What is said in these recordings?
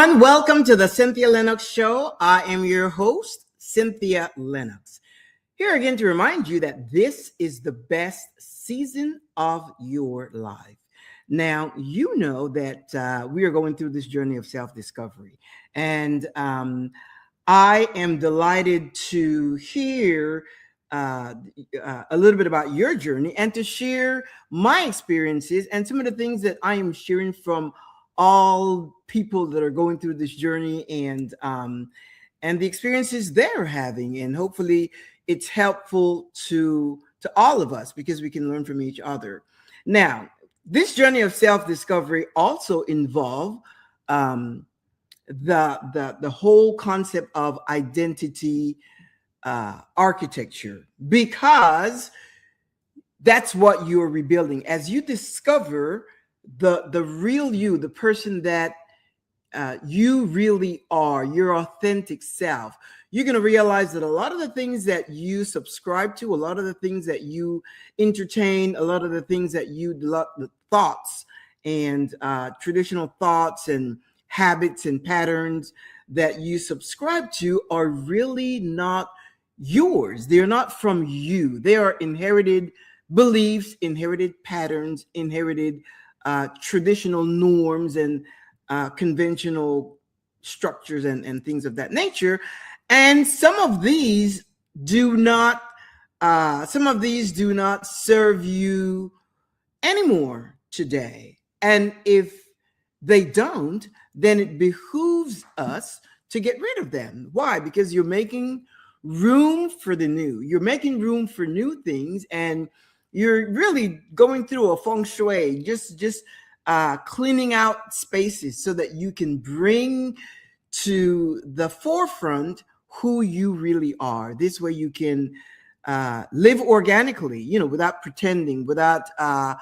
everyone. Welcome to the Cynthia Linox Show. I am your host, Cynthia Linox. Here again to remind you that this is the best season of your life. Now, you know that we are going through this journey of self-discovery. And I am delighted to hear a little bit about your journey and to share my experiences and some of the things that I am sharing from all people that are going through this journey and the experiences they're having, and hopefully it's helpful to all of us because we can learn from each other. Now, this journey of self-discovery also involve the whole concept of identity architecture, because that's what you're rebuilding as you discover the real you, the person that you really are, your authentic self. You're going to realize that a lot of the things that you subscribe to, a lot of the things that you entertain, a lot of the things that the thoughts and traditional thoughts and habits and patterns that you subscribe to are really not yours. They're not from you. They are inherited beliefs, inherited patterns, inherited traditional norms and conventional structures and things of that nature. And some of these do not serve you anymore today. And if they don't, then it behooves us to get rid of them. Why? Because you're making room for the new. You're making room for new things, and you're really going through a feng shui, just cleaning out spaces so that you can bring to the forefront who you really are. This way you can live organically, without pretending, without a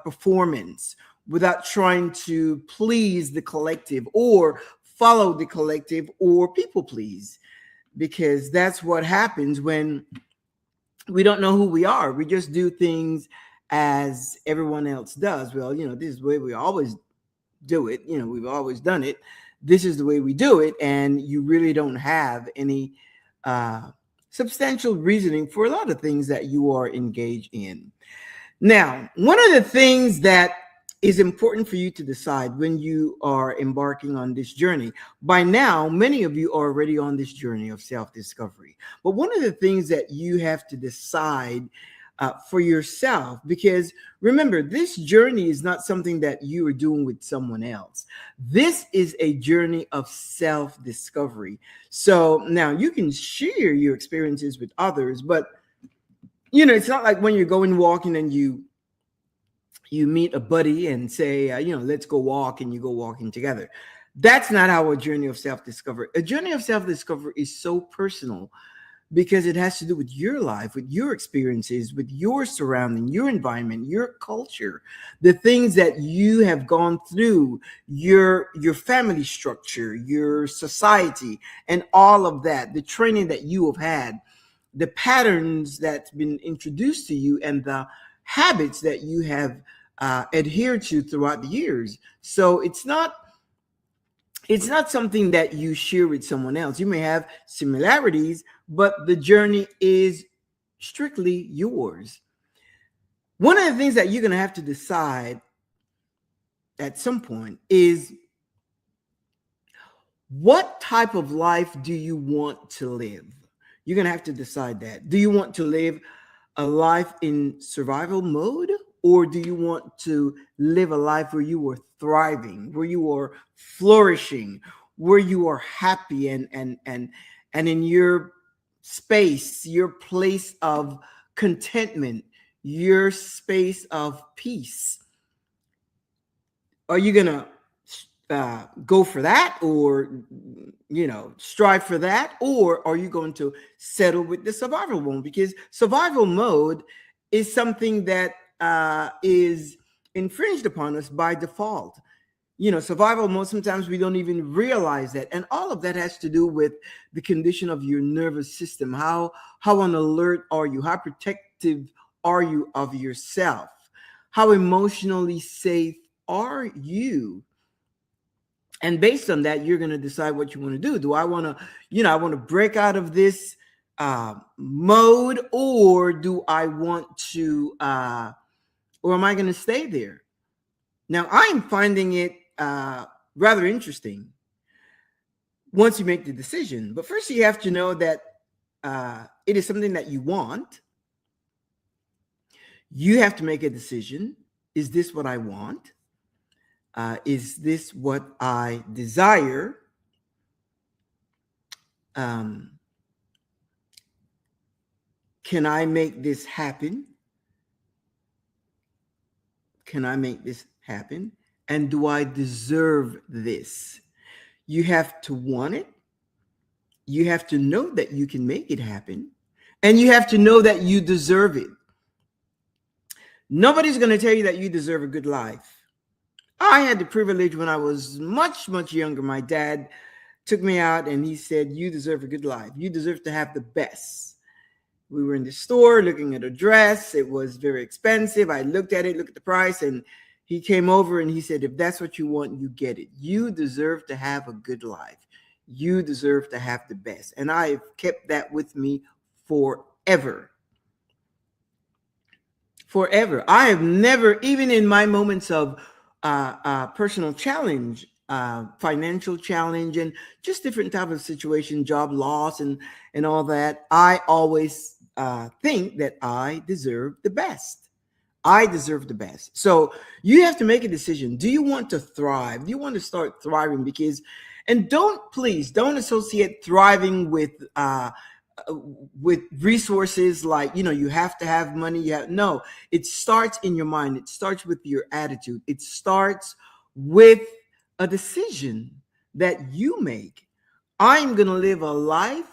performance, without trying to please the collective or follow the collective or people please, because that's what happens when we don't know who we are. We just do things as everyone else does. Well, this is the way we always do it. We've always done it. This is the way we do it. And you really don't have any substantial reasoning for a lot of things that you are engaged in. Now, one of the things that is important for you to decide when you are embarking on this journey. By now, many of you are already on this journey of self-discovery. But one of the things that you have to decide for yourself, because remember, this journey is not something that you are doing with someone else. This is a journey of self-discovery. So now you can share your experiences with others, but it's not like when you're going walking and you meet a buddy and say, let's go walk, and you go walking together. That's not how a journey of self-discovery. A journey of self-discovery is so personal because it has to do with your life, with your experiences, with your surrounding, your environment, your culture, the things that you have gone through, your family structure, your society, and all of that, the training that you have had, the patterns that's been introduced to you, and the habits that you have adhered to throughout the years. So it's not something that you share with someone else. You may have similarities, but the journey is strictly yours. One of the things that you're going to have to decide at some point is, what type of life do you want to live? You're going to have to decide that. Do you want to live a life in survival mode? Or do you want to live a life where you are thriving, where you are flourishing, where you are happy and in your space, your place of contentment, your space of peace? Are you going to go for that, or strive for that? Or are you going to settle with the survival mode? Because survival mode is something that is infringed upon us by default. Survival mode, sometimes we don't even realize that. And all of that has to do with the condition of your nervous system. How on alert are you? How protective are you of yourself? How emotionally safe are you? And based on that, you're going to decide what you want to do. Do I want to, I want to break out of this mode, or do I want to, or am I going to stay there? Now, I'm finding it rather interesting once you make the decision. But first, you have to know that it is something that you want. You have to make a decision. Is this what I want? Is this what I desire? Can I make this happen? Can I make this happen? And do I deserve this? You have to want it. You have to know that you can make it happen. And you have to know that you deserve it. Nobody's going to tell you that you deserve a good life. I had the privilege when I was much, much younger. My dad took me out and he said, you deserve a good life. You deserve to have the best. We were in the store looking at a dress. It was very expensive. I looked at it, looked at the price, and he came over and he said, if that's what you want, you get it. You deserve to have a good life. You deserve to have the best. And I've kept that with me forever. Forever. I have never, even in my moments of personal challenge, financial challenge, and just different type of situation, job loss and all that, I always think that I deserve the best. I deserve the best. So you have to make a decision. Do you want to thrive? Do you want to start thriving? Because, and please don't associate thriving with resources like, you have to have money. No, it starts in your mind. It starts with your attitude. It starts with a decision that you make. I'm going to live a life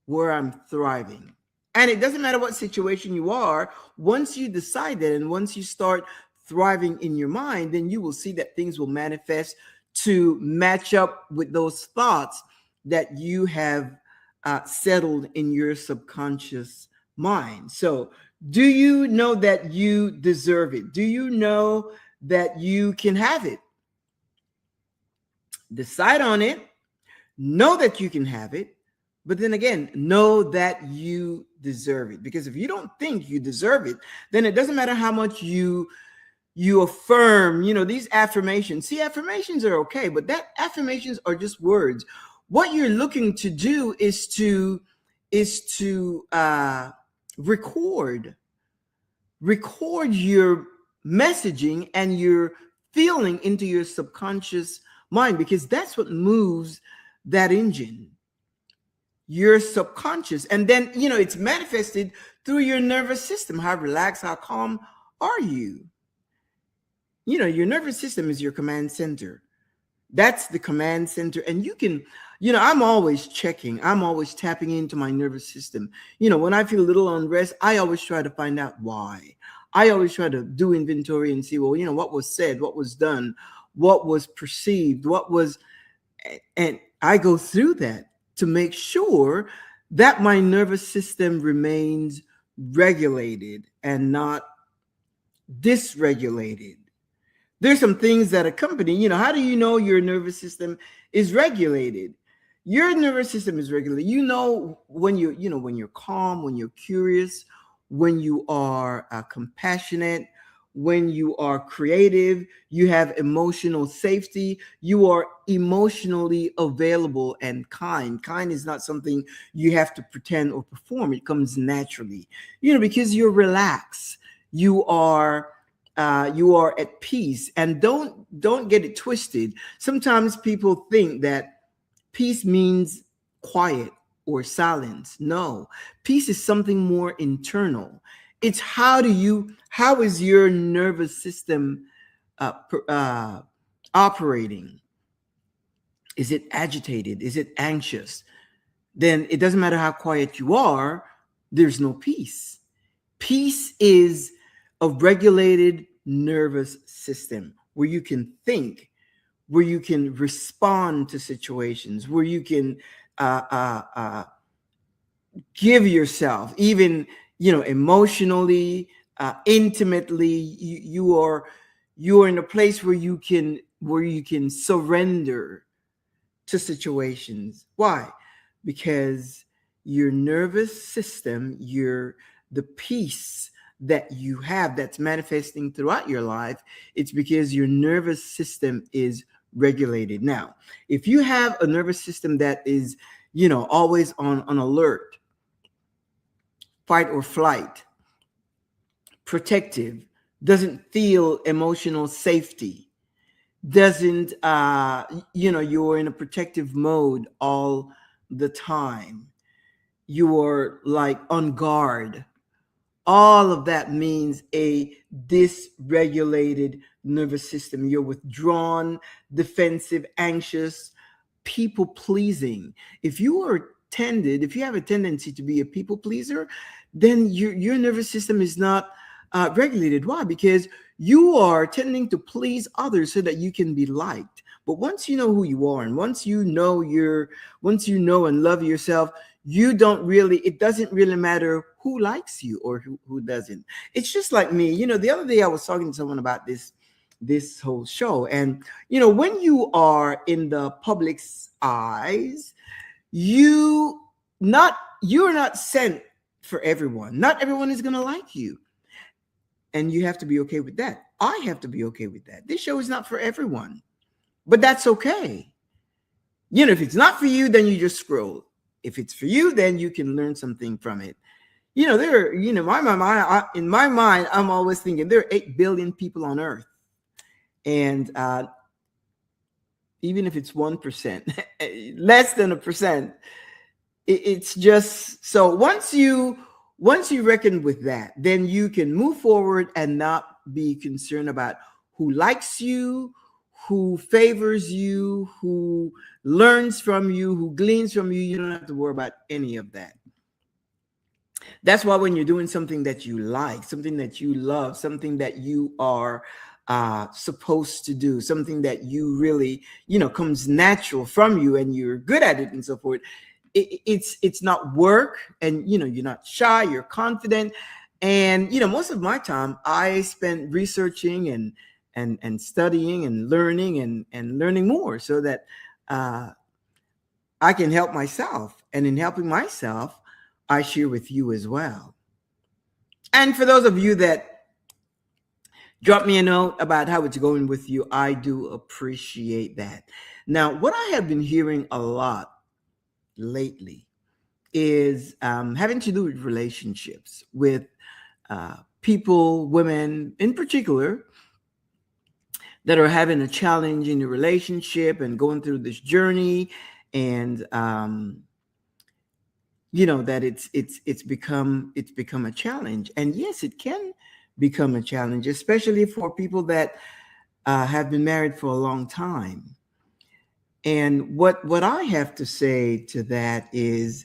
where I'm thriving. And it doesn't matter what situation you are. Once you decide that, and once you start thriving in your mind, then you will see that things will manifest to match up with those thoughts that you have settled in your subconscious mind. So, do you know that you deserve it? Do you know that you can have it? Decide on it. Know that you can have it. But then again, know that you deserve it. Because if you don't think you deserve it, then it doesn't matter how much you affirm, these affirmations. See, affirmations are okay, but that affirmations are just words. What you're looking to do is to record your messaging and your feeling into your subconscious mind, because that's what moves that engine, your subconscious. And then, it's manifested through your nervous system. How relaxed, how calm are you? Your nervous system is your command center. That's the command center. And you can, I'm always checking. I'm always tapping into my nervous system. When I feel a little unrest, I always try to find out why. I always try to do inventory and see, well, what was said, what was done, what was perceived, and I go through that to make sure that my nervous system remains regulated and not dysregulated. There's some things that accompany, how do you know your nervous system is regulated? Your nervous system is regulated. When you're calm, when you're curious, when you are compassionate, when you are creative, you have emotional safety, you are emotionally available and kind. Kind is not something you have to pretend or perform. It comes naturally, because you're relaxed. You are at peace. And don't get it twisted. Sometimes people think that peace means quiet or silence. No, peace is something more internal. It's how is your nervous system operating? Is it agitated? Is it anxious? Then it doesn't matter how quiet you are, there's no peace. Peace is a regulated nervous system where you can think, where you can respond to situations, where you can give yourself, even emotionally, intimately. You are in a place where you can where you can surrender to situations. Why? Because your nervous system, the peace that you have that's manifesting throughout your life, it's because your nervous system is regulated. Now, if you have a nervous system that is, always on alert, fight or flight, protective, doesn't feel emotional safety, doesn't you're in a protective mode all the time, you're like on guard, all of that means a dysregulated nervous system. You're withdrawn, defensive, anxious, people pleasing. If you have a tendency to be a people pleaser, then your nervous system is not regulated. Why? Because you are tending to please others so that you can be liked. But once you know who you are, and once you know and love yourself, it doesn't really matter who likes you or who doesn't. It's just like me. The other day I was talking to someone about this whole show. And, when you are in the public's eyes, you're not sent for everyone. Not everyone is going to like you. And you have to be okay with that. I have to be okay with that. This show is not for everyone, but that's okay. If it's not for you, then you just scroll. If it's for you, then you can learn something from it. In my mind, I'm always thinking there are 8 billion people on Earth. And even if it's 1%, less than 1%, it's just so once you reckon with that, then you can move forward and not be concerned about who likes you, who favors you, who learns from you, who gleans from you. You don't have to worry about any of that. That's why when you're doing something that you like, something that you love, something that you are supposed to do, something that you really, comes natural from you and you're good at it and so forth, it's not work, and you're not shy, you're confident. And most of my time I spent researching and studying and learning and learning more so that I can help myself. And in helping myself, I share with you as well. And for those of you that drop me a note about how it's going with you, I do appreciate that. Now, what I have been hearing a lot lately is having to do with relationships with people, women in particular, that are having a challenge in the relationship and going through this journey, and that it's become a challenge. And yes, it can become a challenge, especially for people that have been married for a long time. And what I have to say to that is,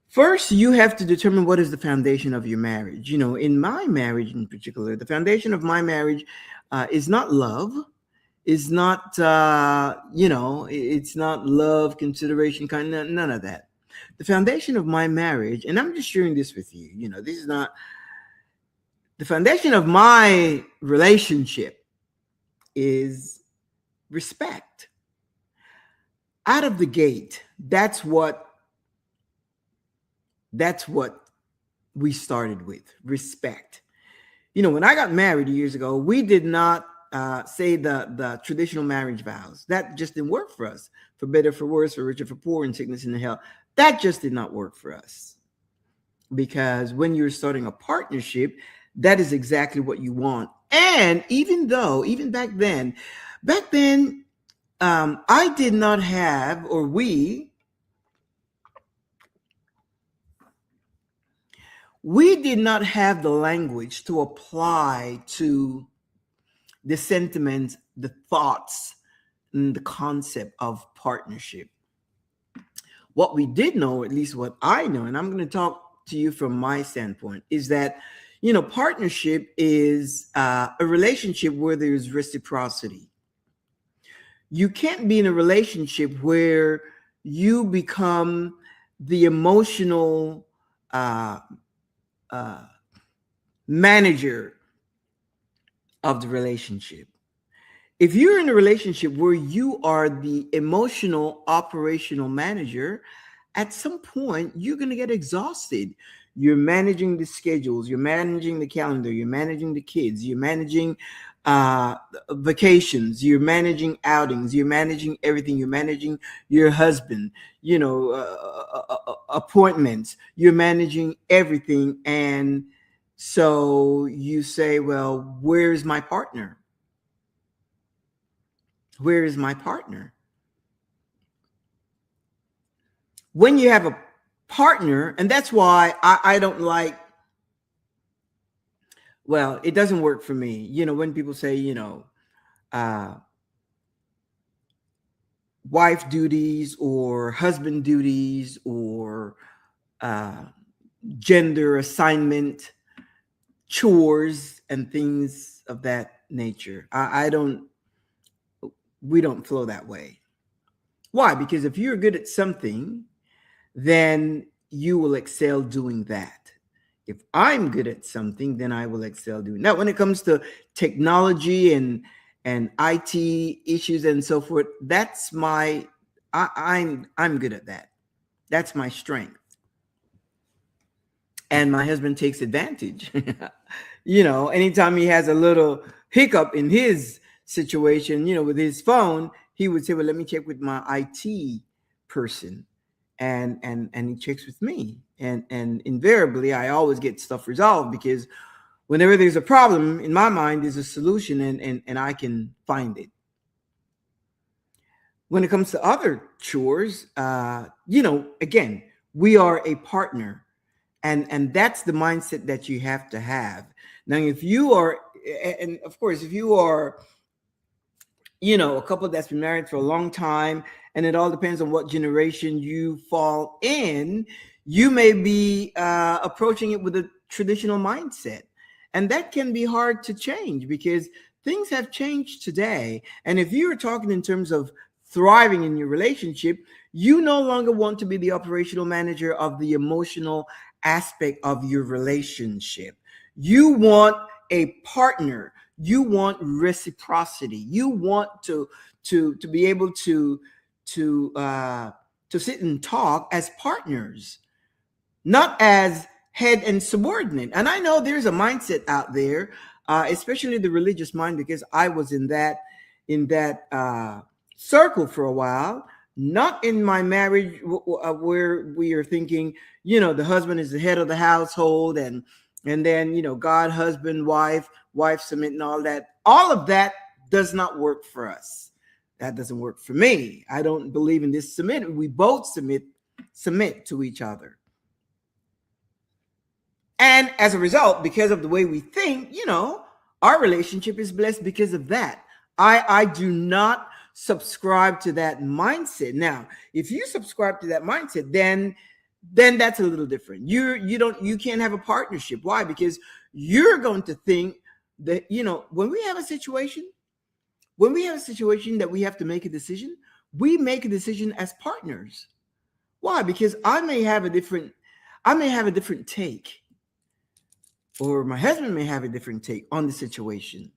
first, you have to determine what is the foundation of your marriage. In my marriage in particular, the foundation of my marriage is not love, is not, it's not love, consideration, none of that. The foundation of my marriage, and I'm just sharing this with you, this is not, the foundation of my relationship is respect. Out of the gate, that's what we started with, respect. When I got married years ago, we did not say the traditional marriage vows. That just didn't work for us. For better, for worse, for richer, for poor, in sickness and in health. That just did not work for us. Because when you're starting a partnership, that is exactly what you want. And even back then, I did not have, or we did not have the language to apply to the sentiments, the thoughts, and the concept of partnership. What we did know, at least what I know, and I'm going to talk to you from my standpoint, is that, partnership is a relationship where there's reciprocity. You can't be in a relationship where you become the emotional manager of the relationship. if you're in a relationship where you are the emotional operational manager, at some point you're going to get exhausted. You're managing the schedules, you're managing the calendar, you're managing the kids, you're managing uh, vacations, you're managing outings, you're managing everything, you're managing your husband, appointments, you're managing everything. And so you say, well, where's my partner? Where is my partner? When you have a partner, and that's why I don't like, well, it doesn't work for me. When people say, uh, wife duties or husband duties or uh, gender assignment, chores, and things of that nature. I don't, we don't flow that way. Why? Because if you're good at something, then you will excel doing that. If I'm good at something, then I will excel doing that. When it comes to technology and IT issues and so forth, that's my I'm good at that. That's my strength. And my husband takes advantage. Anytime he has a little hiccup in his situation, with his phone, he would say, well, let me check with my IT person. And he checks with me. And invariably I always get stuff resolved, because whenever there's a problem, in my mind there's a solution, and I can find it. When it comes to other chores, again, we are a partner, and that's the mindset that you have to have. Now, if you are, and of course, if you are, a couple that's been married for a long time, and it all depends on what generation you fall in, you may be approaching it with a traditional mindset. And that can be hard to change, because things have changed today. And if you're talking in terms of thriving in your relationship, you no longer want to be the operational manager of the emotional aspect of your relationship. You want a partner. You want reciprocity. You want to be able to sit and talk as partners, not as head and subordinate. And I know there's a mindset out there, especially the religious mind, because I was in that circle for a while. Not in my marriage, where we are thinking, the husband is the head of the household, and then God, husband, wife submit, and all that. All of that does not work for us. That doesn't work for me. I don't believe in this submit. We both submit to each other. And as a result, because of the way we think, our relationship is blessed because of that. I do not subscribe to that mindset. Now, if you subscribe to that mindset, then that's a little different. You can't have a partnership. Why? Because you're going to think that, when we have a situation that we have to make a decision, we make a decision as partners. Why? Because I may have a different take, or my husband may have a different take on the situation.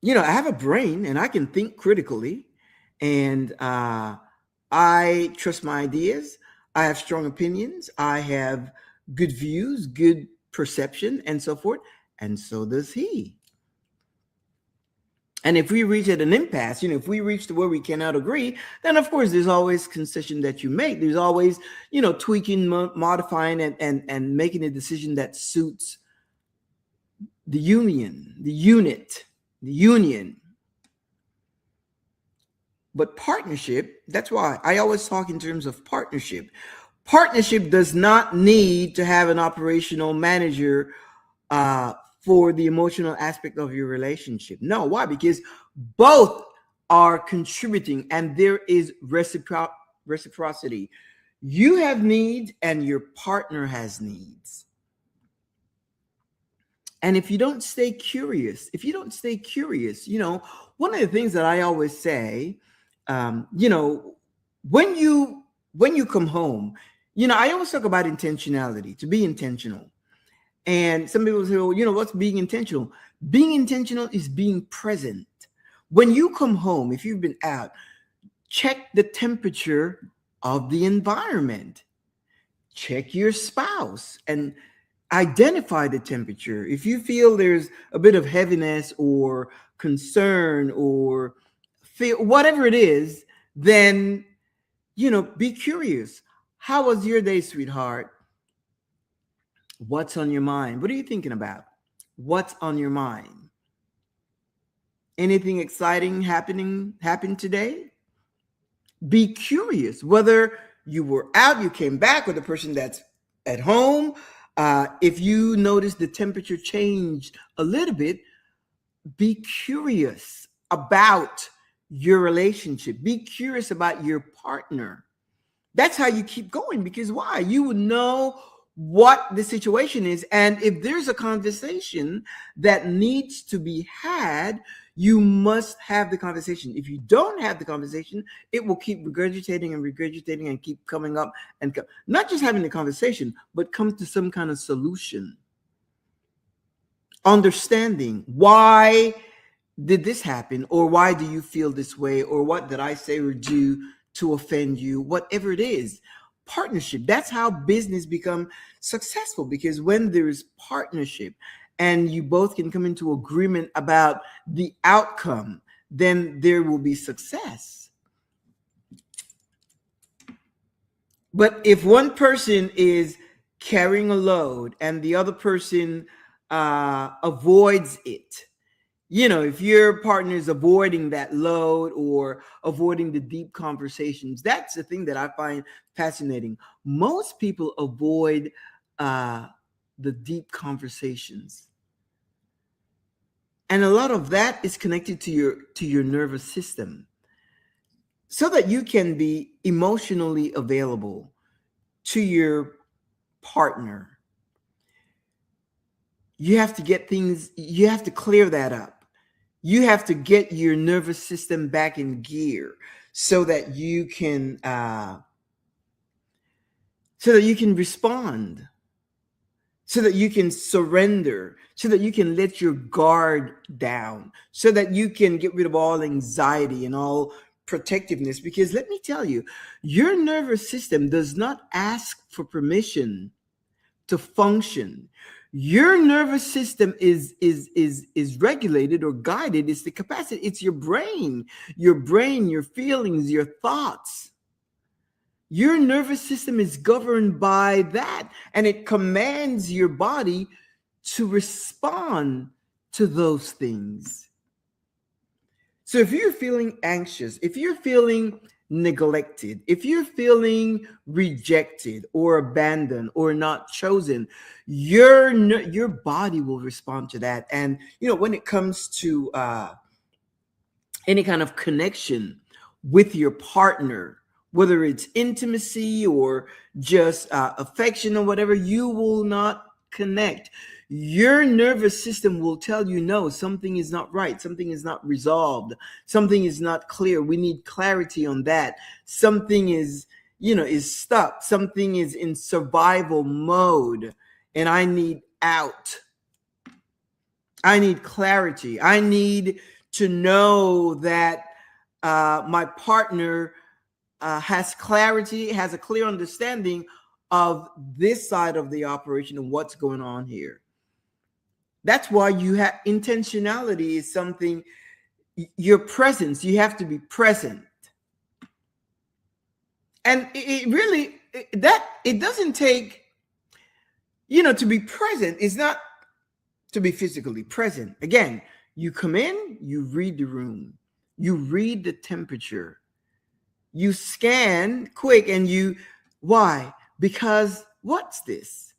I have a brain, and I can think critically, and I trust my ideas. I have strong opinions. I have good views, good perception, and so forth. And so does he. And if we reach at an impasse, if we reach to where we cannot agree, then of course there's always concession that you make. There's always, tweaking, modifying, and making a decision that suits the union, the unit, the union. But partnership, that's why I always talk in terms of partnership. Partnership does not need to have an operational manager for the emotional aspect of your relationship. No, why? Because both are contributing, and there is reciprocity. You have needs, and your partner has needs. And if you don't stay curious, one of the things that I always say, when you come home, I always talk about intentionality, to be intentional. And some people say, well, what's being intentional? Being intentional is being present. When you come home, if you've been out, check the temperature of the environment. Check your spouse and identify the temperature. If you feel there's a bit of heaviness or concern or feel whatever it is, then, be curious. How was your day, sweetheart? What's on your mind? What are you thinking about? What's on your mind? Anything exciting happened today? Be curious whether you were out, you came back, or the person that's at home. If you notice the temperature changed a little bit, be curious about your relationship. Be curious about your partner. That's how you keep going, because why? You would know what the situation is. And if there's a conversation that needs to be had, you must have the conversation. If you don't have the conversation, it will keep regurgitating and keep coming up and not just having the conversation, but come to some kind of solution. Understanding why did this happen, or why do you feel this way, or what did I say or do to offend you, whatever it is. Partnership, that's how business become successful, because when there is partnership and you both can come into agreement about the outcome, then there will be success. But if one person is carrying a load and the other person avoids it, if your partner is avoiding that load or avoiding the deep conversations, that's the thing that I find fascinating. Most people avoid the deep conversations. And a lot of that is connected to your nervous system, so that you can be emotionally available to your partner. You have to clear that up. You have to get your nervous system back in gear so that you can respond, so that you can surrender, so that you can let your guard down, so that you can get rid of all anxiety and all protectiveness. Because let me tell you, your nervous system does not ask for permission to function. Your nervous system is regulated or guided. It's the capacity. It's your brain, your feelings, your thoughts. Your nervous system is governed by that, and it commands your body to respond to those things. So if you're feeling anxious, if you're feeling neglected, if you're feeling rejected or abandoned or not chosen, your body will respond to that. And when it comes to any kind of connection with your partner, whether it's intimacy or just affection or whatever, you will not connect. Your nervous system will tell you, no, something is not right. Something is not resolved. Something is not clear. We need clarity on that. Something is stuck. Something is in survival mode, and I need out. I need clarity. I need to know that my partner has clarity, has a clear understanding of this side of the operation and what's going on here. That's why you have intentionality is something, your presence, you have to be present. And it doesn't take, to be present is not to be physically present. Again, you come in, you read the room, you read the temperature, you scan quick, and why? Because what's this?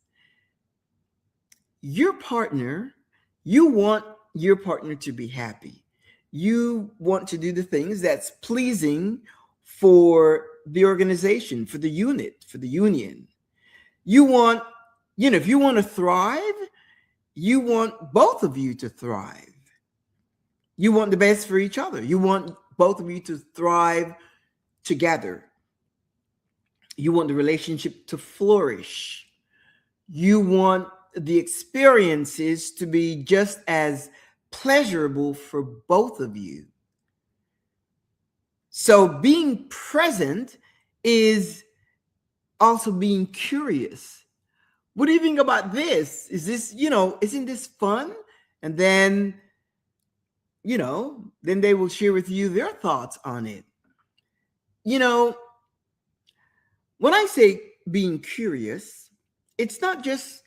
Your partner, you want your partner to be happy. You want to do the things that's pleasing for the organization, for the unit, for the union. You want, if you want to thrive, you want both of you to thrive. You want the best for each other. You want both of you to thrive together. You want the relationship to flourish. You want the experiences to be just as pleasurable for both of you. So being present is also being curious. What do you think about this? Is this, isn't this fun? And then, then they will share with you their thoughts on it. When I say being curious, it's not just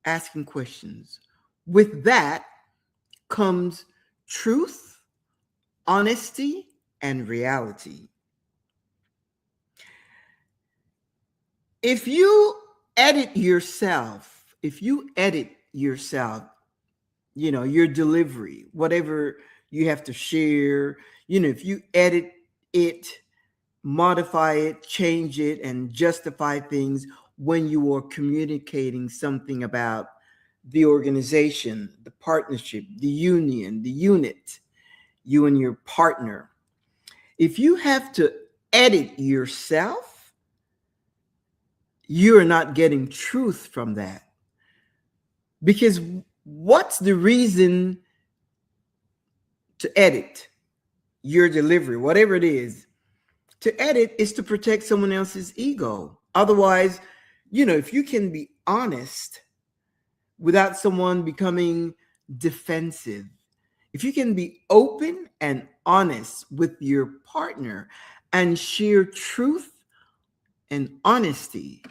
asking questions. With that comes truth, honesty, and reality. If you edit yourself, your delivery, whatever you have to share, if you edit it, modify it, change it, and justify things when you are communicating something about the organization, the partnership, the union, the unit, you and your partner. If you have to edit yourself, you're not getting truth from that. Because what's the reason to edit your delivery, whatever it is? To edit is to protect someone else's ego. Otherwise, if you can be honest without someone becoming defensive, if you can be open and honest with your partner and share truth and honesty,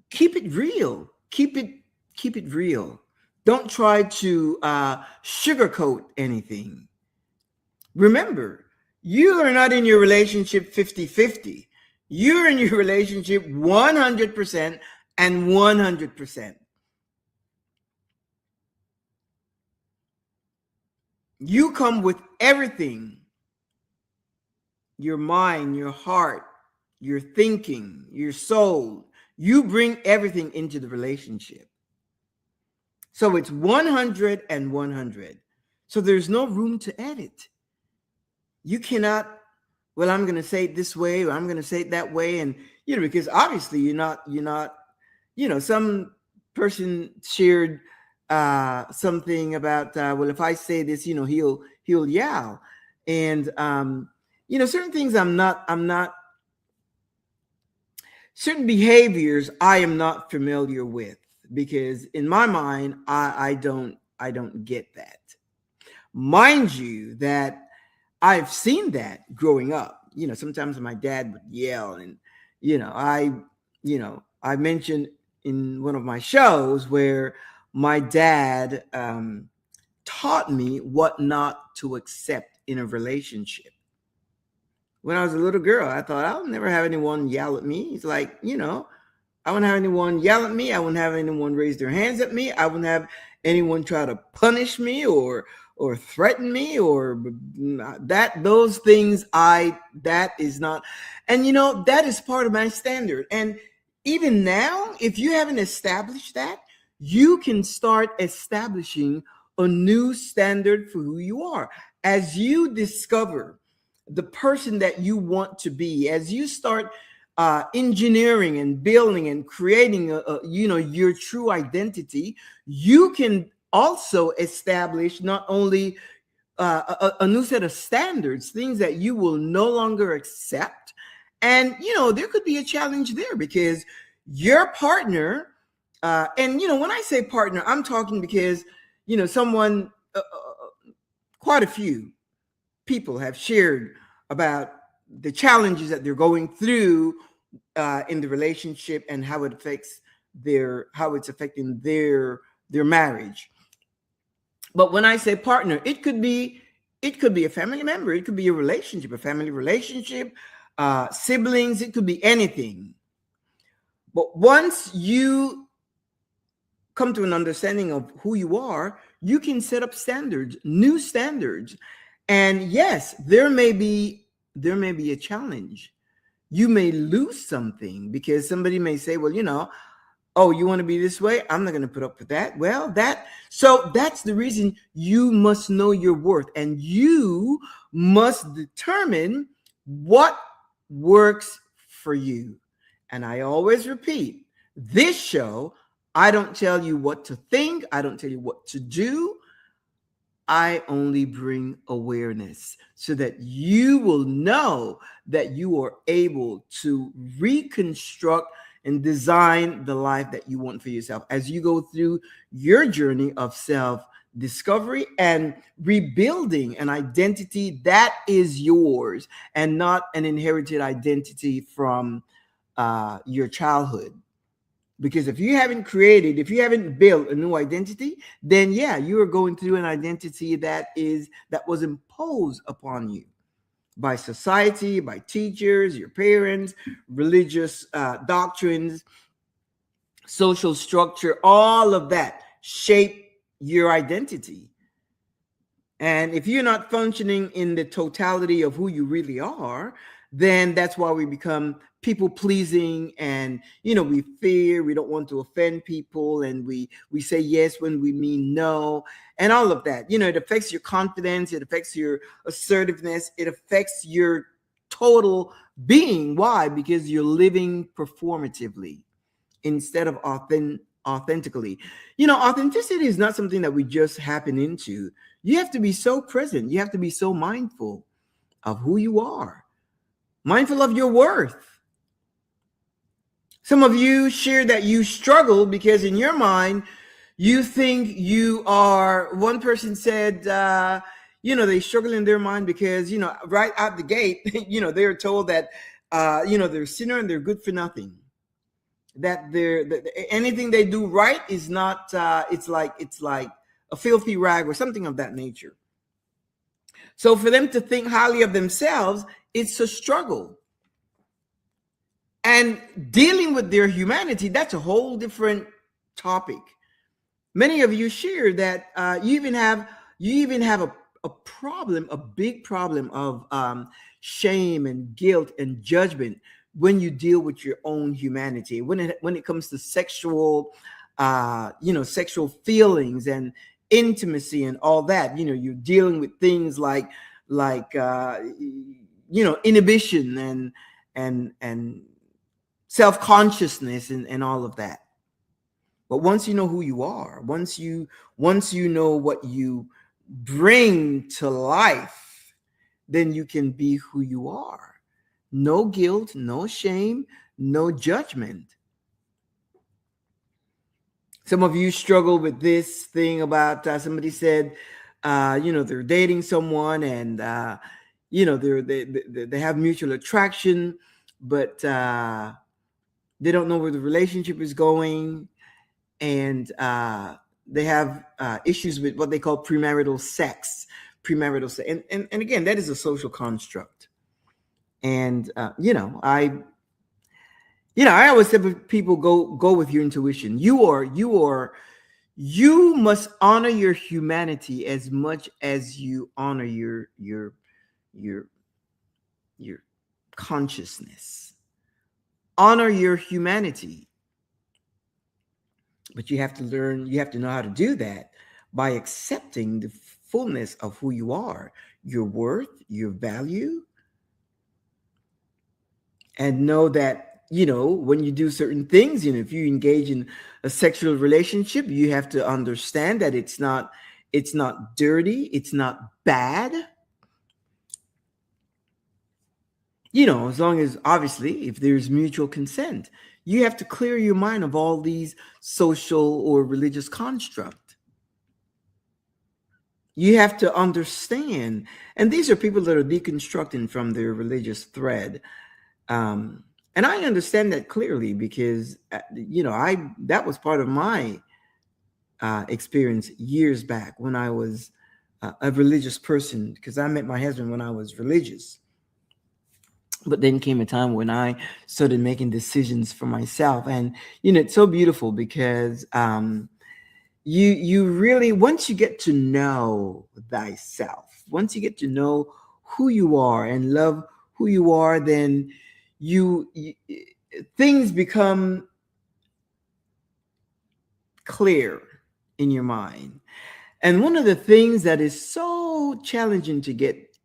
keep it real. Keep it real. Don't try to sugarcoat anything. Remember, you are not in your relationship 50-50. You're in your relationship 100% and 100%. You come with everything. Your mind, your heart, your thinking, your soul. You bring everything into the relationship. So it's 100 and 100. So there's no room to edit. You cannot, well, I'm going to say it this way, or I'm going to say it that way. And, because obviously you're not, some person shared something about, well, if I say this, he'll yell. And, certain things certain behaviors I am not familiar with, because in my mind, I don't get that. Mind you that I've seen that growing up. Sometimes my dad would yell, and I mentioned in one of my shows where my dad taught me what not to accept in a relationship. When I was a little girl, I thought I'll never have anyone yell at me. He's like, I wouldn't have anyone yell at me. I wouldn't have anyone raise their hands at me. I wouldn't have anyone try to punish me or threaten me, or those things. That is not, and that is part of my standard. And even now, if you haven't established that, you can start establishing a new standard for who you are. As you discover the person that you want to be, as you start engineering and building and creating your true identity, you can also establish not only a new set of standards, things that you will no longer accept. And there could be a challenge there, because your partner, and when I say partner, I'm talking because someone, quite a few people have shared about the challenges that they're going through in the relationship, and how it affects how it's affecting their marriage. But when I say partner, it could be a family member, it could be a family relationship, siblings, it could be anything. But once you come to an understanding of who you are, you can set up standards, new standards. And yes, there may be a challenge. You may lose something, because somebody may say, well, oh, you want to be this way? I'm not going to put up with that. Well, so that's the reason you must know your worth, and you must determine what works for you. And I always repeat, this show, I don't tell you what to think. I don't tell you what to do. I only bring awareness so that you will know that you are able to reconstruct and design the life that you want for yourself as you go through your journey of self discovery and rebuilding an identity that is yours and not an inherited identity from your childhood. Because if you haven't created, if you haven't built a new identity, then yeah, you are going through an identity that was imposed upon you by society, by teachers, your parents, religious doctrines, social structure. All of that shape your identity. And if you're not functioning in the totality of who you really are, then that's why we become people pleasing, and we fear, we don't want to offend people, and we say yes when we mean no, and all of that. It affects your confidence, it affects your assertiveness, it affects your total being. Why? Because you're living performatively instead of authentically. Authenticity is not something that we just happen into. You have to be so present. You have to be so mindful of who you are, mindful of your worth. Some of you share that you struggle because in your mind, you think you are, one person said, they struggle in their mind because, right out the gate, they're told that, they're a sinner and they're good for nothing. That anything they do right is not, it's like a filthy rag or something of that nature. So for them to think highly of themselves, it's a struggle. And dealing with their humanity, that's a whole different topic. Many of you share that you even have a problem, a big problem of shame and guilt and judgment when you deal with your own humanity. When it comes to sexual, sexual feelings and intimacy and all that, you're dealing with things like inhibition and self-consciousness and all of that. But once you know who you are, once you know what you bring to life, then you can be who you are. No guilt, no shame, no judgment. Some of you struggle with this thing about somebody said, they're dating someone and they have mutual attraction, but they don't know where the relationship is going, and they have issues with what they call premarital sex. And again, that is a social construct. And I always say to people, go with your intuition. You must honor your humanity as much as you honor your consciousness. Honor your humanity. But you have to know how to do that by accepting the fullness of who you are, your worth, your value, and know that, when you do certain things, if you engage in a sexual relationship, you have to understand that it's not dirty, it's not bad. As long as, obviously, if there's mutual consent, you have to clear your mind of all these social or religious constructs. You have to understand, and these are people that are deconstructing from their religious thread. And I understand that clearly because, that was part of my experience years back when I was a religious person, because I met my husband when I was religious. But then came a time when I started making decisions for myself. And, it's so beautiful because you really, once you get to know thyself, once you get to know who you are and love who you are, then things become clear in your mind. And one of the things that is so challenging to get,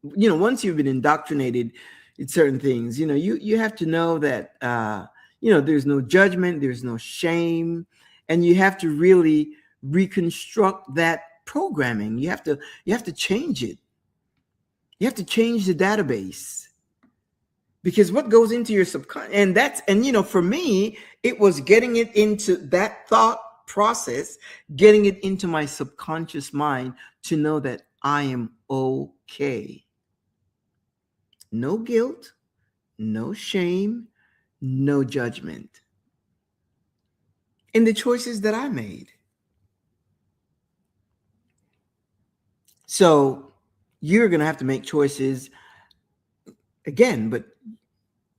once you've been indoctrinated in certain things, you have to know that, there's no judgment, there's no shame. and you have to really reconstruct that programming. You have to change it. You have to change the database, because what goes into your subconscious, and for me, it was getting it into that thought process, getting it into my subconscious mind to know that I am okay. No guilt, no shame, no judgment in the choices that I made. So you're going to have to make choices again, but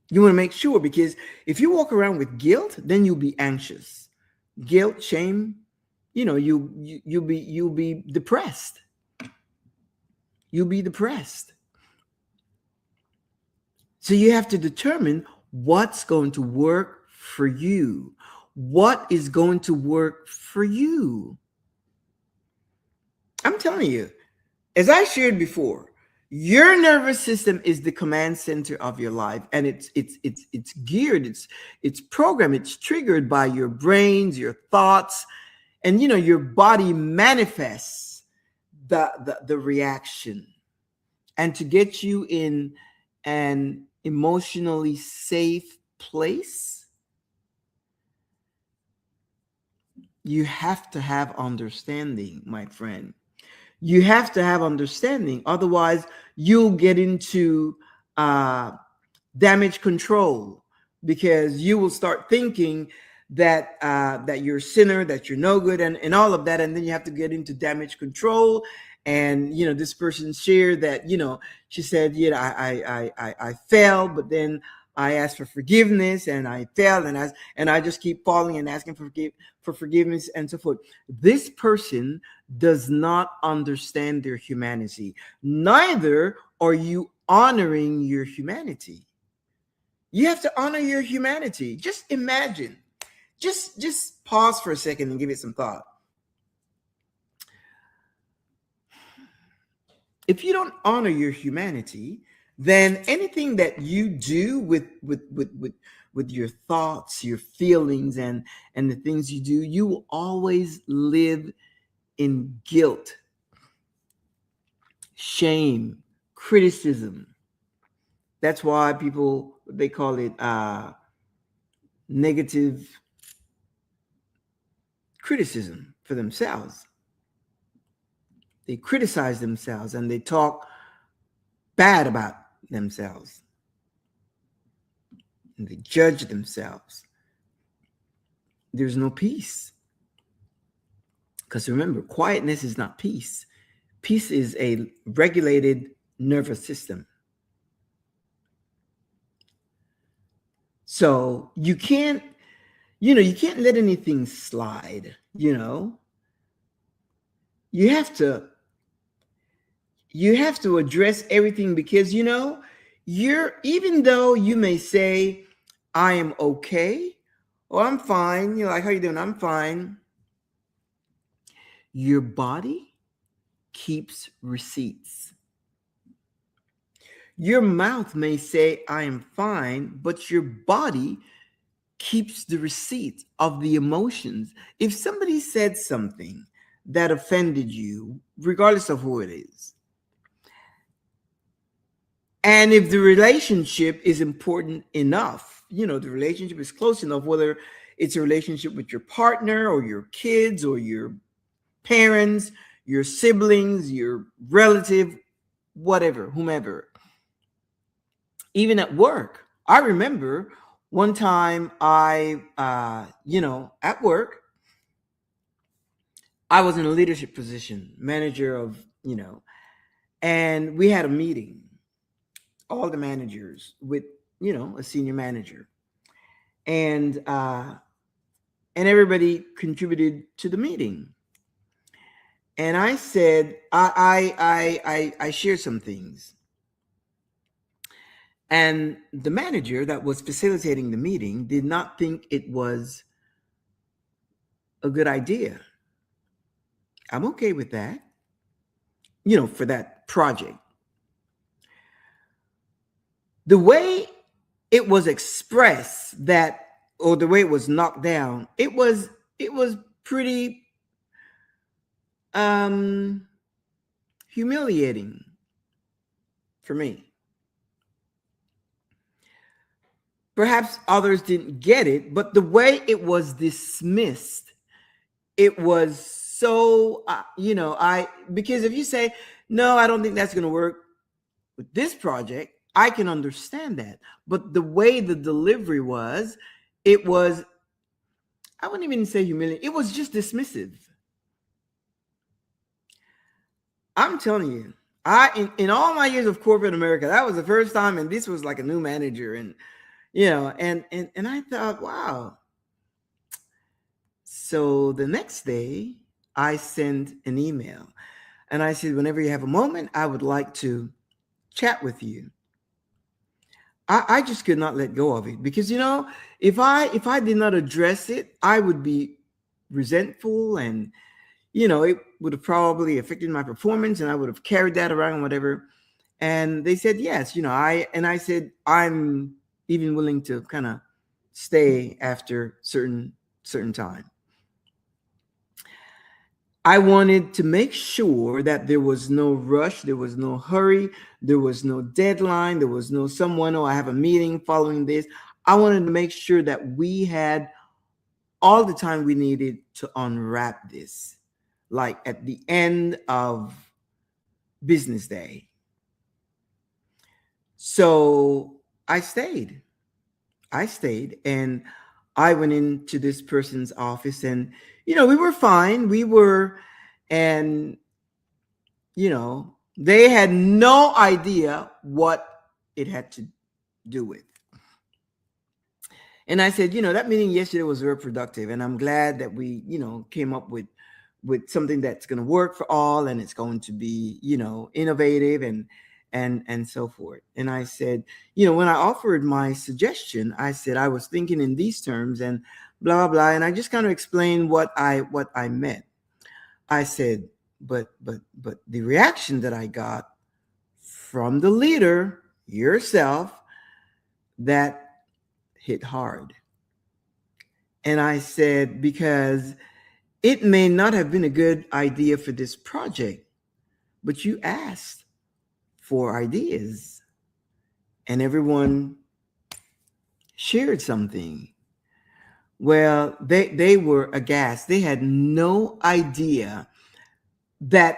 you want to make sure, because if you walk around with guilt, then you'll be anxious. Guilt, shame, you'll be depressed. You'll be depressed. So you have to determine what's going to work for you. What is going to work for you? I'm telling you, as I shared before, your nervous system is the command center of your life, and it's geared, it's programmed, it's triggered by your brains, your thoughts, and your body manifests the reaction. And to get you in an emotionally safe place, you have to have understanding, my friend. You have to have understanding. Otherwise, you'll get into damage control, because you will start thinking that you're a sinner, that you're no good, and all of that. And then you have to get into damage control. And this person shared that she said, I failed, but then I asked for forgiveness, and I failed, and I just keep falling and asking for forgiveness, and so forth. This person does not understand their humanity. Neither are you honoring your humanity. You have to honor your humanity. Just imagine. Just pause for a second and give it some thought. If you don't honor your humanity, then anything that you do with your thoughts, your feelings, and the things you do, you will always live in guilt, shame, criticism. That's why they call it negative criticism for themselves. They criticize themselves and they talk bad about themselves. And they judge themselves. There's no peace. Because remember, quietness is not peace. Peace is a regulated nervous system. So you can't let anything slide, You have to address everything, because even though you may say, I am okay, or I'm fine, like, how you doing? I'm fine. Your body keeps receipts. Your mouth may say, I am fine, but your body keeps the receipt of the emotions. If somebody said something that offended you, regardless of who it is, and if the relationship is important enough, the relationship is close enough, whether it's a relationship with your partner or your kids or your parents, your siblings, your relative, whatever, whomever, even at work. I remember one time at work, I was in a leadership position, manager of, and we had a meeting, all the managers with, a senior manager, and everybody contributed to the meeting. And I said, I shared some things. And the manager that was facilitating the meeting did not think it was a good idea. I'm okay with that, for that project. The way it was expressed or the way it was knocked down, it was it was pretty um, humiliating for me. Perhaps others didn't get it, but the way it was dismissed, it was so, because if you say, no, I don't think that's going to work with this project, I can understand that. But the way the delivery was, it was, I wouldn't even say humiliating, it was just dismissive. I'm telling you, in all my years of corporate America, that was the first time, and this was like a new manager, and and I thought, wow. So the next day, I sent an email, and I said, whenever you have a moment, I would like to chat with you. I just could not let go of it because if I did not address it, I would be resentful, and it would have probably affected my performance, and I would have carried that around and whatever. And they said yes. I said I'm even willing to kind of stay after certain time. I wanted to make sure that there was no rush, there was no hurry, there was no deadline, there was no someone, oh, I have a meeting following this. I wanted to make sure that we had all the time we needed to unwrap this, like at the end of business day. So I stayed. And I went into this person's office, and we were fine. And they had no idea what it had to do with. And I said, that meeting yesterday was very productive, and I'm glad that we, came up with something that's going to work for all, and it's going to be, innovative and so forth. And I said, when I offered my suggestion, I said I was thinking in these terms and blah blah, and I just kind of explained what I meant. I said, but the reaction that I got from the leader, yourself, that hit hard. And I said, because it may not have been a good idea for this project, but you asked for ideas and everyone shared something. Well, they were aghast. They had no idea that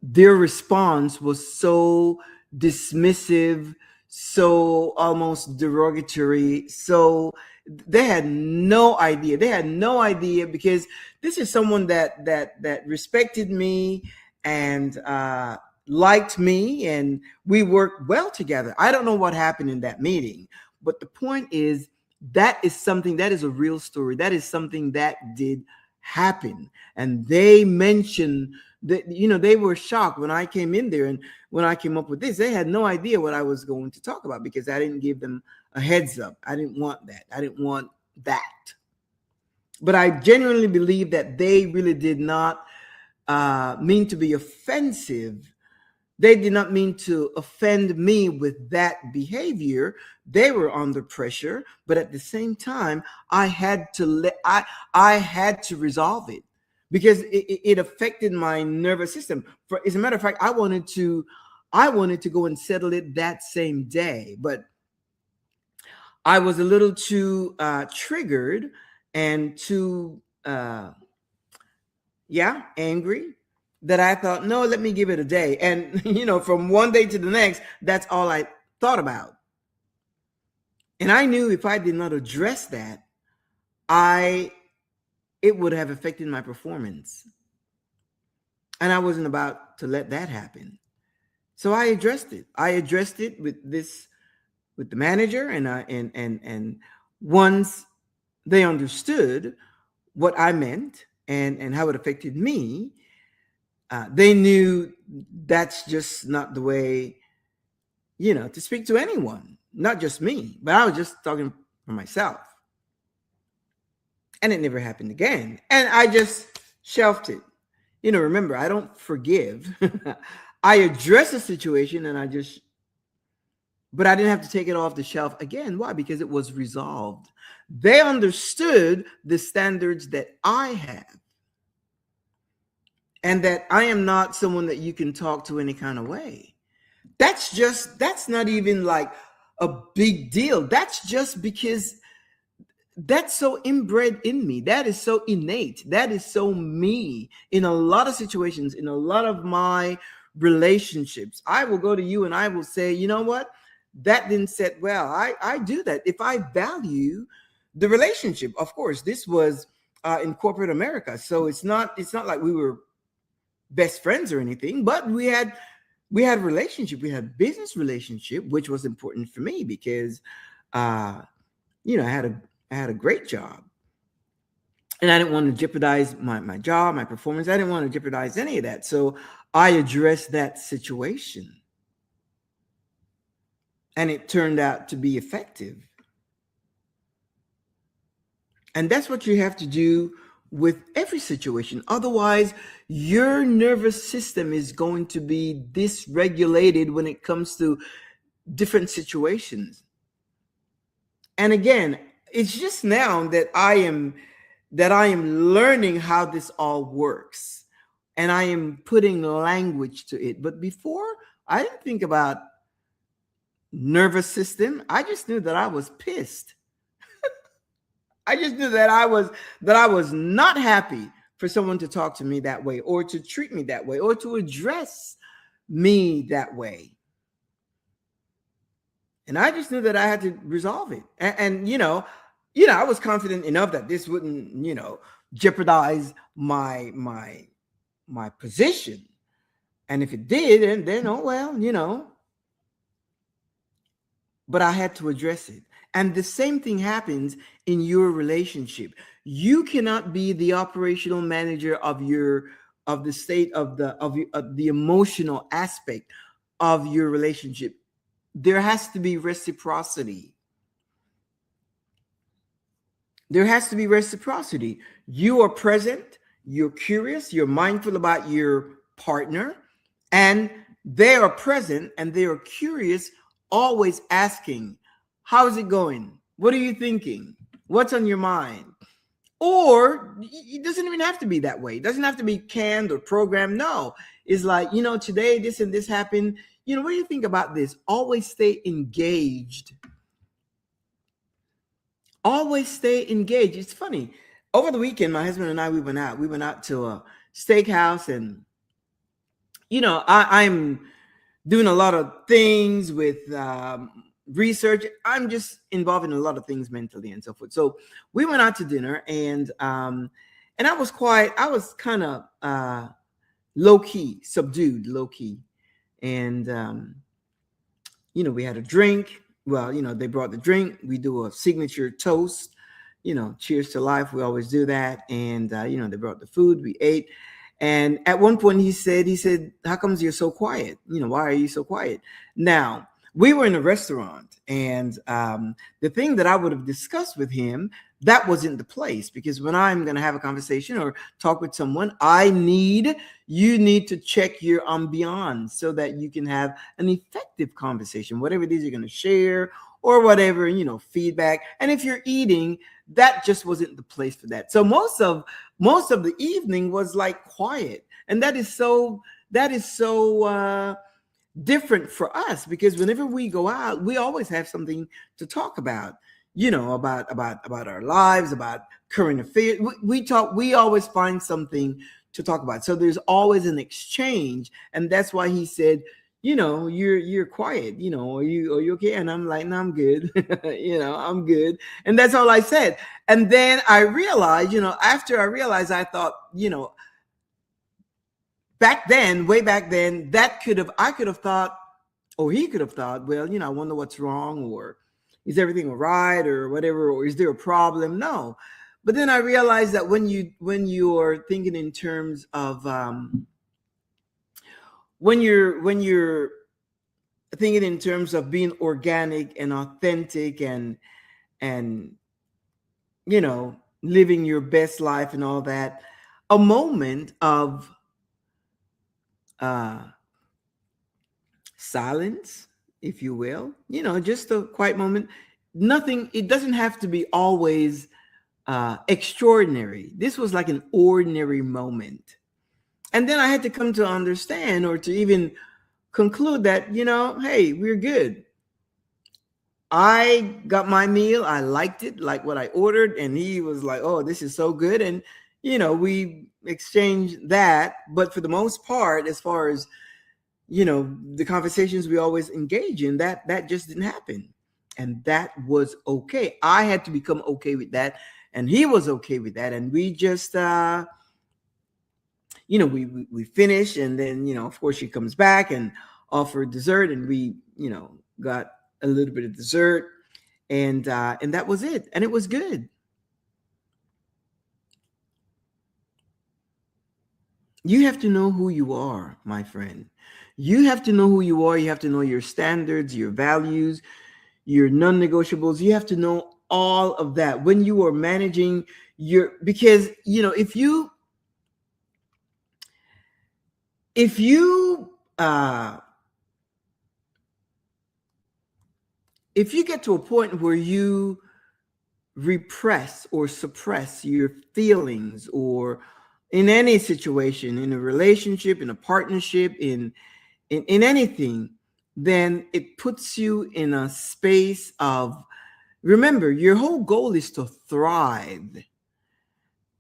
their response was so dismissive, so almost derogatory. So they had no idea. They had no idea, because this is someone that respected me and liked me, and we worked well together. I don't know what happened in that meeting, but the point is, that is something, that is a real story. That is something that did happen. And they mentioned that, they were shocked when I came in there, and when I came up with this, they had no idea what I was going to talk about, because I didn't give them a heads up. I didn't want that. I didn't want that. But I genuinely believe that they really did not mean to be offensive. They did not mean to offend me with that behavior. They were under pressure, but at the same time, I had to resolve it, because it affected my nervous system. As a matter of fact, I wanted to go and settle it that same day, but I was a little too triggered and too angry, that I thought, no, let me give it a day. And, from one day to the next, that's all I thought about. And I knew if I did not address that, it would have affected my performance. And I wasn't about to let that happen. So I addressed it. I addressed it with the manager, and once they understood what I meant and how it affected me, they knew that's just not the way, to speak to anyone, not just me, but I was just talking for myself. And it never happened again. And I just shelved it. Remember, I don't forgive. I address the situation, and I just but I didn't have to take it off the shelf again. Why? Because it was resolved. They understood the standards that I have, and that I am not someone that you can talk to any kind of way. That's not even like a big deal. That's just because that's so inbred in me. That is so innate. That is so me. In a lot of situations, in a lot of my relationships, I will go to you and I will say, you know what? That didn't set well. I do that. If I value the relationship, of course, this was in corporate America. So it's not like we were best friends or anything, but we had a relationship. We had business relationship, which was important for me because uh I had a great job, and I didn't want to jeopardize my job, my performance. I didn't want to jeopardize any of that. So I addressed that situation, and it turned out to be effective. And that's what you have to do with every situation. Otherwise, your nervous system is going to be dysregulated when it comes to different situations. And again, it's just now that I am learning how this all works, and I am putting language to it. But before, I didn't think about nervous system. I just knew that I was pissed. I just knew that I was not happy for someone to talk to me that way, or to treat me that way, or to address me that way. And I just knew that I had to resolve it. And I was confident enough that this wouldn't, jeopardize my position. And if it did, then oh well. But I had to address it. And the same thing happens in your relationship. You cannot be the operational manager of the state of the emotional aspect of your relationship. There has to be reciprocity. There has to be reciprocity. You are present, you're curious, you're mindful about your partner, and they are present and they are curious, always asking, how is it going? What are you thinking? What's on your mind? Or it doesn't even have to be that way. It doesn't have to be canned or programmed. No, it's like, today this and this happened. What do you think about this? Always stay engaged. Always stay engaged. It's funny. Over the weekend, my husband and I, we went out. We went out to a steakhouse, and I'm doing a lot of things with research. I'm just involved in a lot of things mentally and so forth. So we went out to dinner, and I was quiet. I was kind of low key, subdued, low key, and we had a drink. Well, they brought the drink. We do a signature toast, cheers to life. We always do that. And, they brought the food. We ate. And at one point he said, how comes you're so quiet? Why are you so quiet? Now, we were in a restaurant, and the thing that I would have discussed with him, that wasn't the place, because when I'm going to have a conversation or talk with someone, you need to check your ambiance so that you can have an effective conversation, whatever it is you're going to share or whatever, feedback. And if you're eating, that just wasn't the place for that. So most of the evening was like quiet. And that is so different for us, because whenever we go out, we always have something to talk about, about our lives, about current affairs. We always find something to talk about. So there's always an exchange. And that's why he said, you're quiet, are you okay? And I'm like, no, I'm good. I'm good. And that's all I said. And then I realized, after I realized, I thought, way back then, I could have thought, or he could have thought, well, I wonder what's wrong, or is everything all right, or whatever, or is there a problem? No. But then I realized that when you are thinking in terms of when you're thinking in terms of being organic and authentic and living your best life and all that, a moment of silence, if you will, just a quiet moment. Nothing, it doesn't have to be always extraordinary. This was like an ordinary moment. And then I had to come to understand, or to even conclude that, hey, we're good. I got my meal. I liked it, like what I ordered. And he was like, oh, this is so good. And, we exchanged that. But for the most part, as far as, the conversations we always engage in, that just didn't happen. And that was okay. I had to become okay with that. And he was okay with that. And we just, we finish, and then, of course, she comes back and offered dessert, and we, got a little bit of dessert, and that was it. And it was good. You have to know who you are, my friend. You have to know who you are. You have to know your standards, your values, your non-negotiables. You have to know all of that when you are managing because, if you get to a point where you repress or suppress your feelings, or in any situation, in a relationship, in a partnership, in anything, then it puts you in a space of, remember, your whole goal is to thrive.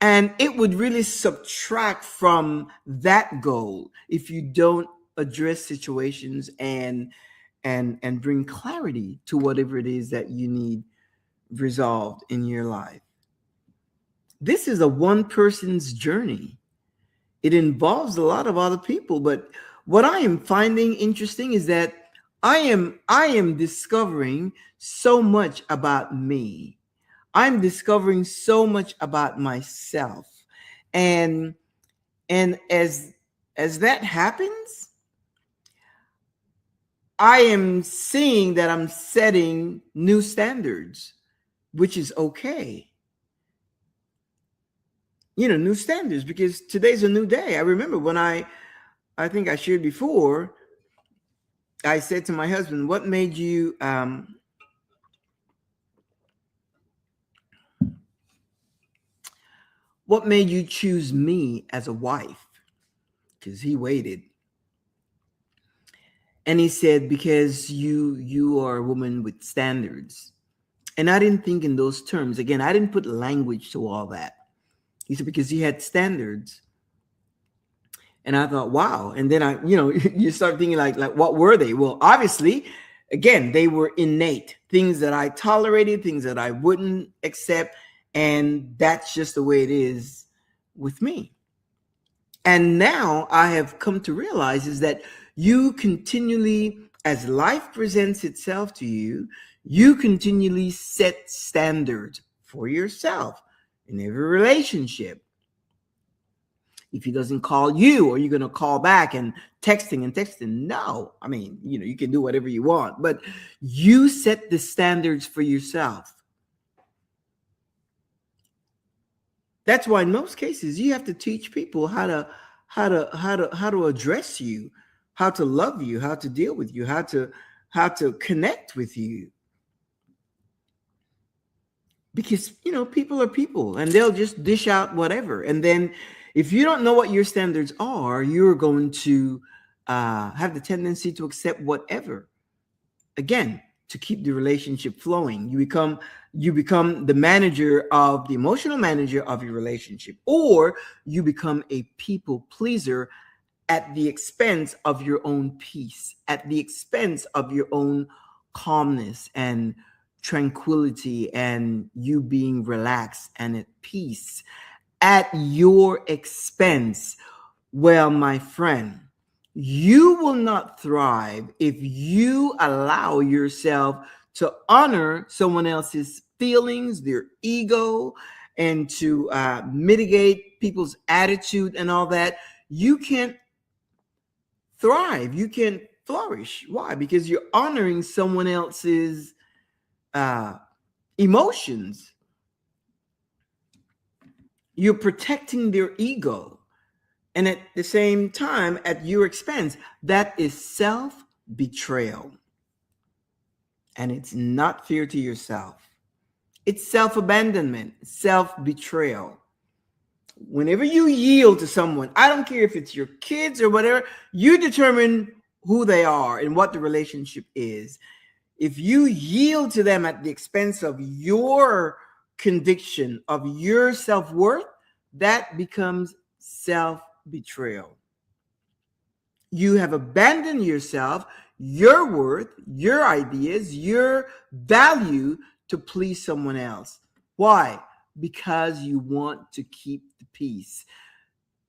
And it would really subtract from that goal if you don't address situations and bring clarity to whatever it is that you need resolved in your life. This is a one person's journey. It involves a lot of other people, but what I am finding interesting is that I am discovering so much about me. I'm discovering so much about myself. And as that happens, I am seeing that I'm setting new standards, which is okay. New standards, because today's a new day. I remember when I think I shared before, I said to my husband, what made you choose me as a wife? Because he waited. And he said, because you are a woman with standards. And I didn't think in those terms. Again, I didn't put language to all that. He said, because he had standards. And I thought, wow. And then you start thinking like what were they? Well, obviously, again, they were innate, things that I tolerated, things that I wouldn't accept. And that's just the way it is with me. And now I have come to realize is that you continually, as life presents itself to you, you continually set standards for yourself in every relationship. If he doesn't call you, are you going to call back and texting? No. I mean, you can do whatever you want, but you set the standards for yourself. That's why in most cases you have to teach people how to address you, how to love you, how to deal with you, how to connect with you. Because people are people, and they'll just dish out whatever. And then if you don't know what your standards are, you're going to have the tendency to accept whatever. Again, to keep the relationship flowing, you become the emotional manager of your relationship, or you become a people pleaser at the expense of your own peace, at the expense of your own calmness and tranquility, and you being relaxed and at peace at your expense. Well, my friend, you will not thrive if you allow yourself to honor someone else's feelings, their ego, and to mitigate people's attitude and all that. You can't thrive. You can't flourish. Why? Because you're honoring someone else's emotions. You're protecting their ego. And at the same time, at your expense. That is self-betrayal. And it's not fear to yourself. It's self-abandonment, self-betrayal. Whenever you yield to someone, I don't care if it's your kids or whatever, you determine who they are and what the relationship is. If you yield to them at the expense of your conviction, of your self-worth, that becomes self-betrayal. You have abandoned yourself, your worth, your ideas, your value to please someone else. Why? Because you want to keep the peace.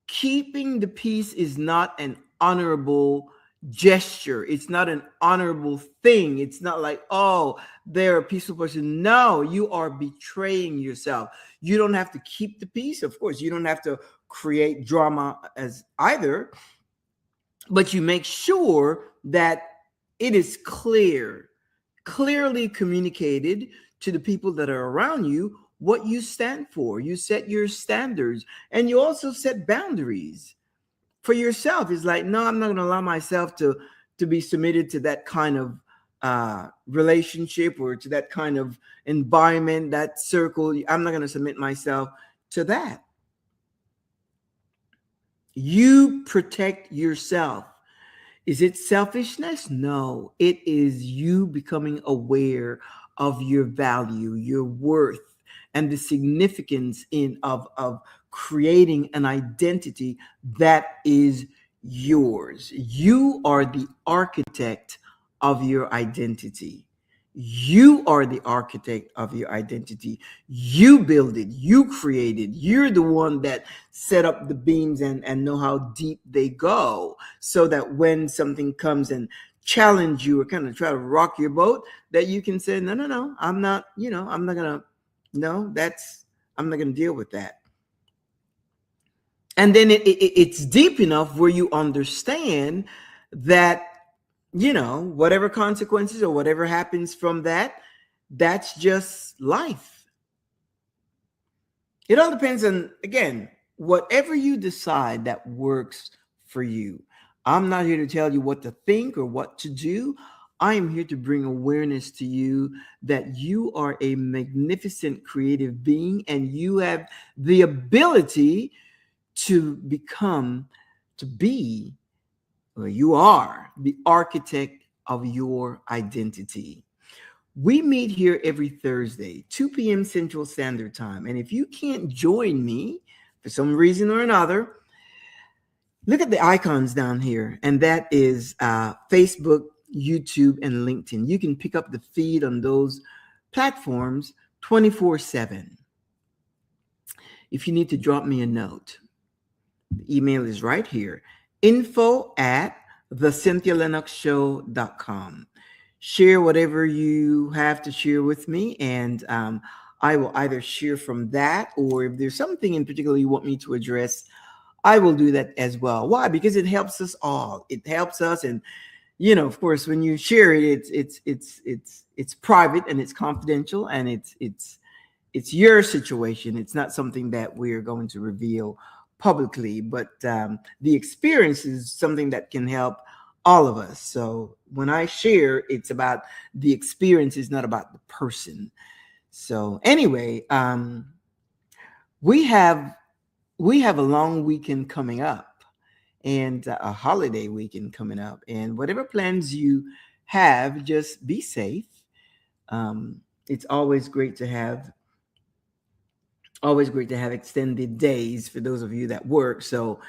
Keeping the peace is not an honorable gesture. It's not an honorable thing. It's not like, oh, they're a peaceful person. No, you are betraying yourself. You don't have to keep the peace. Of course, you don't have to create drama as either, but you make sure that it is clearly communicated to the people that are around you what you stand for. You set your standards, and you also set boundaries for yourself. It's like, no, I'm not going to allow myself to be submitted to that kind of relationship or to that kind of environment, that circle. I'm not going to submit myself to that. You protect yourself. Is it selfishness? No, it is you becoming aware of your value, your worth, and the significance of creating an identity that is yours. You are the architect of your identity. You are the architect of your identity. You build it, you create it. You're the one that set up the beams and know how deep they go, so that when something comes and challenge you or kind of try to rock your boat, that you can say, no, I'm not, I'm not gonna, I'm not gonna deal with that. And then it's deep enough where you understand that, whatever consequences or whatever happens from that, that's just life. It all depends on, again, whatever you decide that works for you. I'm not here to tell you what to think or what to do. I am here to bring awareness to you that you are a magnificent creative being, and you have the ability to be, well, you are the architect of your identity. We meet here every Thursday, 2 p.m. Central Standard Time. And if you can't join me for some reason or another, look at the icons down here. And that is Facebook, YouTube, and LinkedIn. You can pick up the feed on those platforms 24/7. If you need to drop me a note, the email is right here, info@thecynthialinoxshow.com. Share whatever you have to share with me, and I will either share from that, or if there's something in particular you want me to address, I will do that as well. Why? Because it helps us all. It helps us, and of course, when you share it, it's private and it's confidential, and it's your situation. It's not something that we're going to reveal publicly, but the experience is something that can help all of us. So when I share, it's about the experience, it's not about the person. So anyway, we have a long weekend coming up, and a holiday weekend coming up, and whatever plans you have, just be safe. It's always great to have extended days for those of you that work. So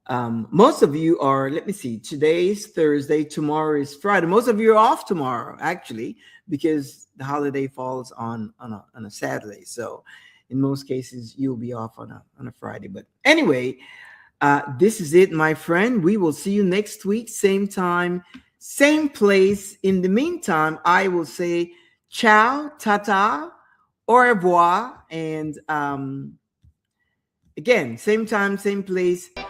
most of you are, let me see, today's Thursday, tomorrow is Friday. Most of you are off tomorrow, actually, because the holiday falls on a Saturday. So in most cases, you'll be off on a Friday. But anyway, this is it, my friend. We will see you next week, same time, same place. In the meantime, I will say ciao, tata, au revoir, and again, same time, same place, 2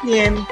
p.m.